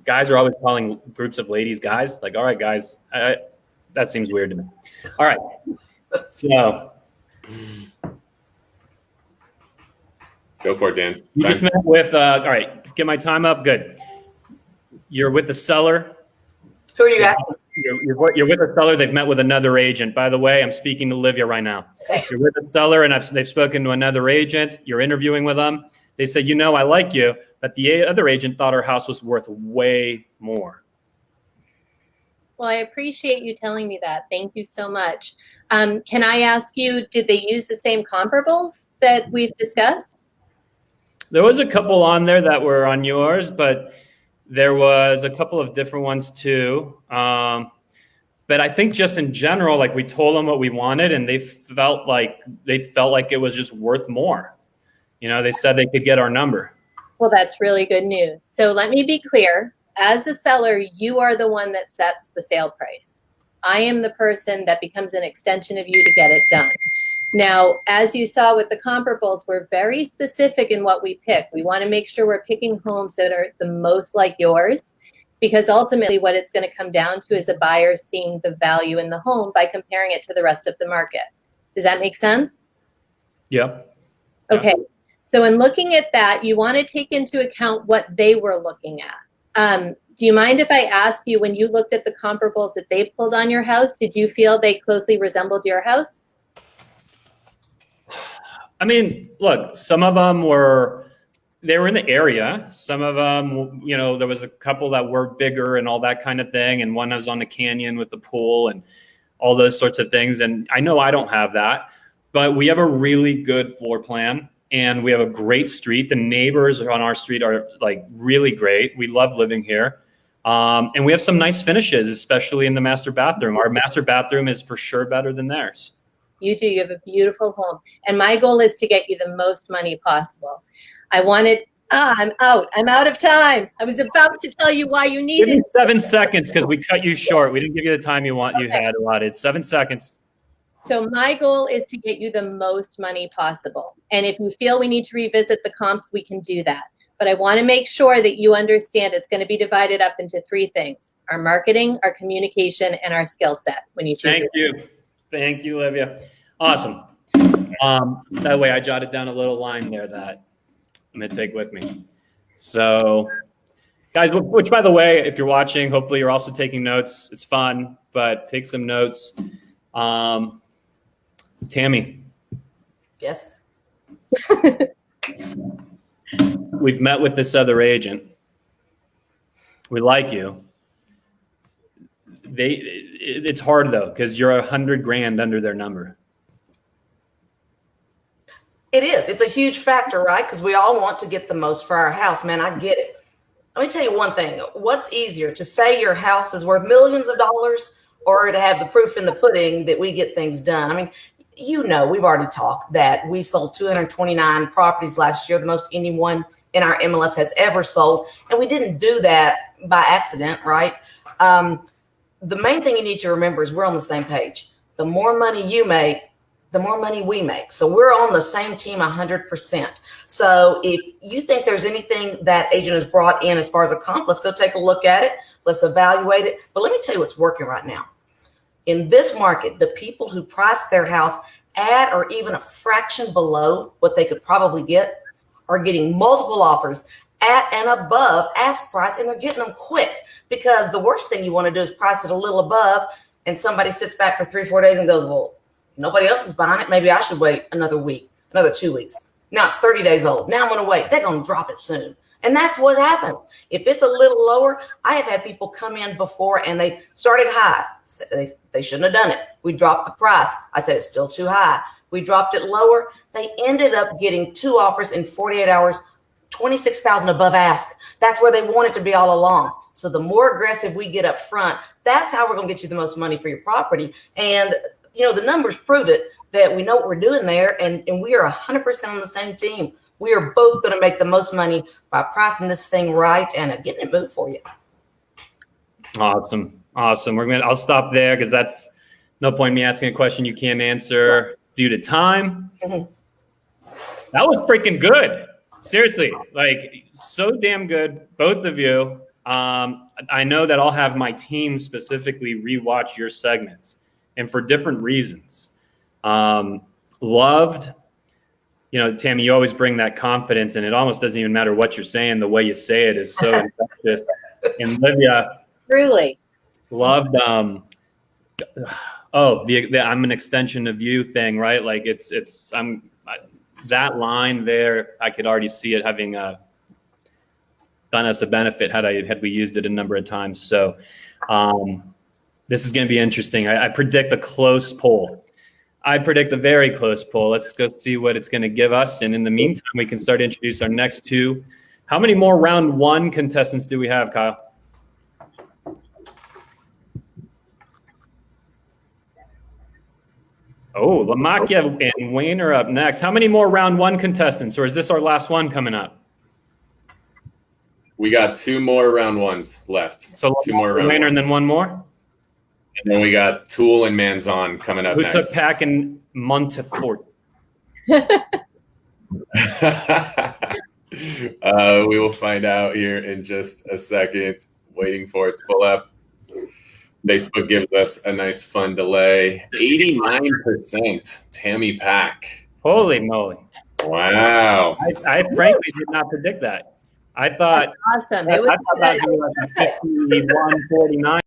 guys are always calling groups of ladies guys. Like, all right, guys, that seems weird to me. All right, so go for it, Dan. You just met with. All right, get my time up. Good. You're with the seller. Who are you asking? You're with a seller. They've met with another agent. By the way, I'm speaking to Livia right now. Okay. You're with a seller, and they've spoken to another agent. You're interviewing with them. They say, I like you, but the other agent thought her house was worth way more. Well, I appreciate you telling me that. Thank you so much. Can I ask you, did they use the same comparables that we've discussed? There was a couple on there that were on yours, but there was a couple of different ones too. But I think just in general, like we told them what we wanted, and they felt like it was just worth more. They said they could get our number. Well, that's really good news. So let me be clear. As a seller, you are the one that sets the sale price. I am the person that becomes an extension of you to get it done. Now, as you saw with the comparables, we're very specific in what we pick. We want to make sure we're picking homes that are the most like yours, because ultimately what it's going to come down to is a buyer seeing the value in the home by comparing it to the rest of the market. Does that make sense? Yeah. Okay. So in looking at that, you want to take into account what they were looking at. Do you mind if I ask you, when you looked at the comparables that they pulled on your house, did you feel they closely resembled your house? I mean, look, some of them they were in the area. Some of them, there was a couple that were bigger and all that kind of thing. And one was on the canyon with the pool and all those sorts of things. And I know I don't have that, but we have a really good floor plan and we have a great street. The neighbors on our street are like really great. We love living here. And we have some nice finishes, especially in the master bathroom. Our master bathroom is for sure better than theirs. You do. You have a beautiful home. And my goal is to get you the most money possible. I'm out. I'm out of time. I was about to tell you why you needed. Give me 7 seconds because we cut you short. We didn't give you the time you had allotted. 7 seconds. So my goal is to get you the most money possible. And if you feel we need to revisit the comps, we can do that. But I want to make sure that you understand it's going to be divided up into 3 things: our marketing, our communication, and our skill set when you choose. Thank you, Livia. Awesome. That way I jotted down a little line there that I'm going to take with me. So, guys, which, by the way, if you're watching, hopefully you're also taking notes. It's fun, but take some notes. Tammy. Yes. We've met with this other agent. We like you. It's hard though, because you're $100,000 under their number. It is. It's a huge factor, right? Because we all want to get the most for our house, man. I get it. Let me tell you one thing. What's easier, to say your house is worth millions of dollars or to have the proof in the pudding that we get things done? I mean, we've already talked that we sold 229 properties last year, the most anyone in our MLS has ever sold. And we didn't do that by accident, right? The main thing you need to remember is we're on the same page. The more money you make, the more money we make. So we're on the same team 100%. So if you think there's anything that agent has brought in as far as a comp, let's go take a look at it. Let's evaluate it. But let me tell you what's working right now. In this market, the people who price their house at or even a fraction below what they could probably get are getting multiple offers at and above ask price, and they're getting them quick, because the worst thing you want to do is price it a little above and somebody sits back for 3-4 days and goes, well, nobody else is buying it. Maybe I should wait another week, another 2 weeks. Now it's 30 days old. Now I'm going to wait. They're going to drop it soon. And that's what happens. If it's a little lower, I have had people come in before and they started high. They shouldn't have done it. We dropped the price. I said, it's still too high. We dropped it lower. They ended up getting 2 offers in 48 hours, $26,000 above ask. That's where they want it to be all along. So the more aggressive we get up front, that's how we're going to get you the most money for your property. And, the numbers prove it, that we know what we're doing there. And we are 100% on the same team. We are both going to make the most money by pricing this thing right and getting it moved for you. Awesome. I'll stop there because that's no point in me asking a question you can't answer due to time. Mm-hmm. That was freaking good. Seriously, like so damn good. Both of you. I know that I'll have my team specifically rewatch your segments, and for different reasons. Loved, Tammy, you always bring that confidence, and it almost doesn't even matter what you're saying. The way you say it is so infectious. And Livia, Truly. loved, the I'm an extension of you thing, right? Like that line there, I could already see it having done us a benefit had we used it a number of times. So this is going to be interesting. I predict a close poll. I predict a very close poll. Let's go see what it's going to give us. And in the meantime, we can start to introduce our next two. How many more round one contestants do we have, Kyle? Oh, Lamakiev and Wayne are up next. How many more round one contestants, or is this our last one coming up? We got 2 more round ones left. So 2 more round Wayne, ones. and then one more? And then we got Tool and Manzon coming up Who next. took Pack in Monteforte? We will find out here in just a second. Waiting for it to pull up. Facebook gives us a nice fun delay. 89% Tammy Pack. Holy moly. Wow. I frankly did not predict that. I thought, Awesome. I It was thought that was like 51, 49.